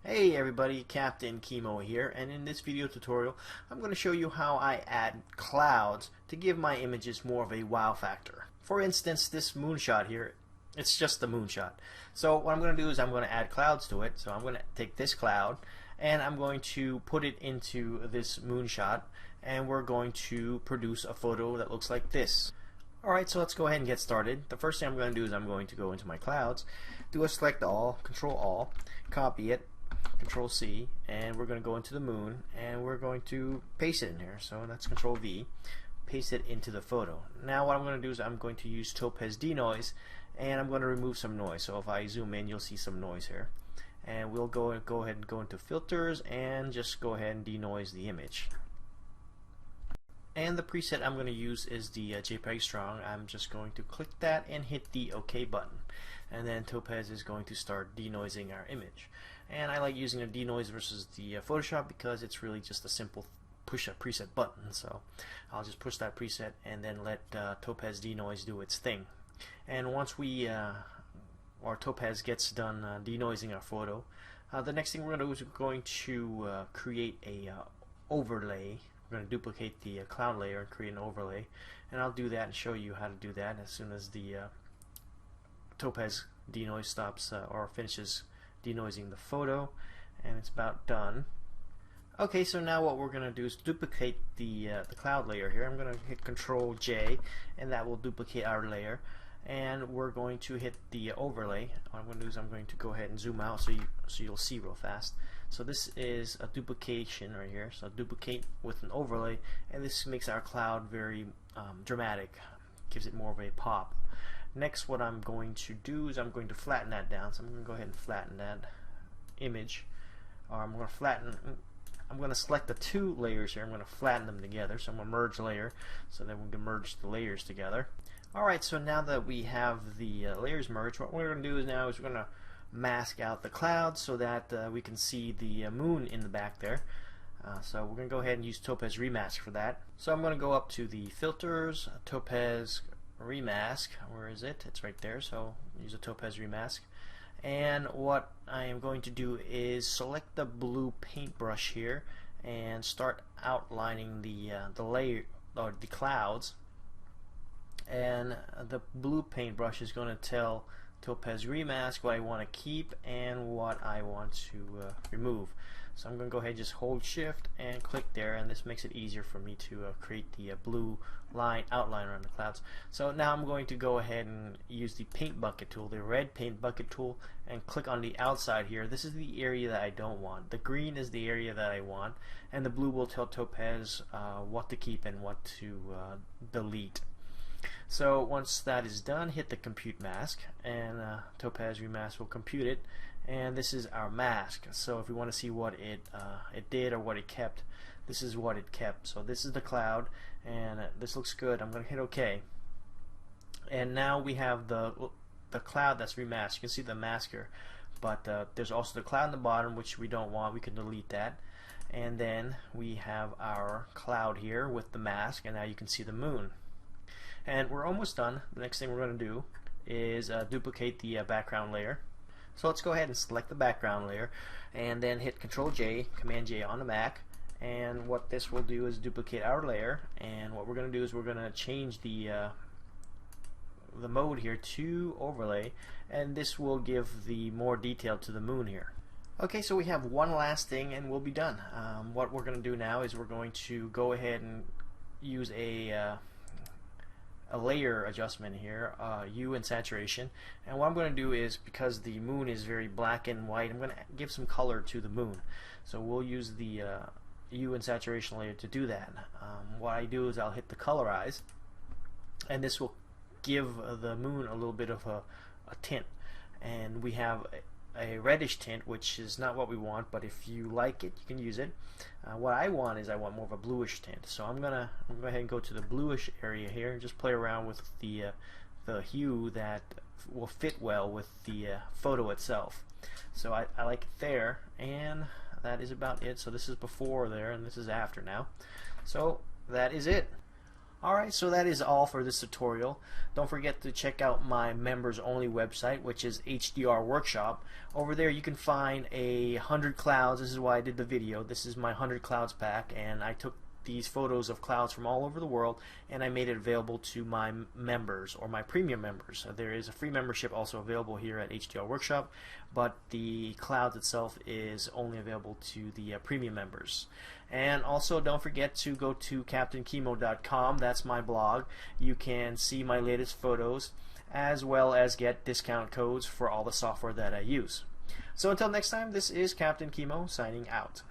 Hey everybody, Captain Chemo here, and in this video tutorial I'm going to show you how I add clouds to give my images more of a wow factor. For instance, this moonshot here, it's just the moonshot. So what I'm going to do is I'm going to add clouds to it. So I'm going to take this cloud and I'm going to put it into this moonshot, and we're going to produce a photo that looks like this. Alright, so let's go ahead and get started. The first thing I'm going to do is I'm going to go into my clouds, do a select all, control all, copy it, Control C, and we're going to go into the moon and we're going to paste it in here. So that's Control V, paste it into the photo. Now what I'm going to do is I'm going to use Topaz Denoise, and I'm going to remove some noise. So if I zoom in, you'll see some noise here, and we'll go ahead and go into filters and just go ahead and denoise the image. And the preset I'm going to use is the JPEG Strong. I'm just going to click that and hit the OK button, and then Topaz is going to start denoising our image. And I like using a denoise versus the Photoshop because it's really just a simple push a preset button. So I'll just push that preset and then let Topaz Denoise do its thing. And once we or Topaz gets done denoising our photo, the next thing we're going to do is we're going to create a overlay. We're going to duplicate the cloud layer and create an overlay, and I'll do that and show you how to do that as soon as the Topaz Denoise stops or finishes denoising the photo, and it's about done. Okay, so now what we're going to do is duplicate the cloud layer here. I'm going to hit Control J, and that will duplicate our layer, and we're going to hit the overlay. What I'm going to do is I'm going to go ahead and zoom out so you'll see real fast. So this is a duplication right here, so duplicate with an overlay, and this makes our cloud very dramatic, gives it more of a pop. Next, what I'm going to do is I'm going to flatten that down. So I'm going to go ahead and flatten that image. Or I'm going to select the two layers here. I'm going to flatten them together. So I'm going to merge layer, so then we can merge the layers together. Alright, so now that we have the layers merged, what we're going to do is we're going to mask out the clouds so that we can see the moon in the back there. So we're going to go ahead and use Topaz Remask for that. So I'm going to go up to the filters, Topaz Remask. Where is it? It's right there. So use a Topaz Remask, and what I am going to do is select the blue paintbrush here and start outlining the layer or the clouds, and the blue paintbrush is going to tell Topaz Remask what I want to keep and what I want to remove. So I'm going to go ahead and just hold shift and click there, and this makes it easier for me to create the blue line outline around the clouds. So now I'm going to go ahead and use the paint bucket tool, the red paint bucket tool, and click on the outside here. This is the area that I don't want. The green is the area that I want, and the blue will tell Topaz what to keep and what to delete. So once that is done, hit the compute mask, and Topaz Remask will compute it, and this is our mask. So if we want to see what it did or what it kept, this is what it kept. So this is the cloud, and this looks good. I'm going to hit OK, and now we have the cloud that's remasked. You can see the mask here, but there's also the cloud in the bottom, which we don't want. We can delete that, and then we have our cloud here with the mask, and now you can see the moon. And we're almost done. The next thing we're going to do is duplicate the background layer. So let's go ahead and select the background layer and then hit Control J, Command J on the Mac, and what this will do is duplicate our layer, and what we're going to do is we're going to change the mode here to overlay, and this will give the more detail to the moon here. Okay, so we have one last thing and we'll be done. What we're going to do now is we're going to go ahead and use a layer adjustment here, hue and saturation, and what I'm going to do is, because the moon is very black and white, I'm going to give some color to the moon. So we'll use the hue and saturation layer to do that. What I do is I'll hit the colorize, and this will give the moon a little bit of a tint, and we have a reddish tint, which is not what we want, but if you like it, you can use it. What I want is I want more of a bluish tint, so I'm gonna go ahead and go to the bluish area here and just play around with the hue that will fit well with the photo itself. So I like it there, and that is about it. So this is before there, and this is after now. So that is it. Alright, so that is all for this tutorial. Don't forget to check out my members only website, which is HDR Workshop. Over there you can find 100 clouds. This is why I did the video. This is my 100 clouds pack, and I took these photos of clouds from all over the world and I made it available to my members, or my premium members. There is a free membership also available here at HDR Workshop, but the cloud itself is only available to the premium members. And also don't forget to go to CaptainKimo.com. That's my blog. You can see my latest photos as well as get discount codes for all the software that I use. So until next time, this is Captain Kimo signing out.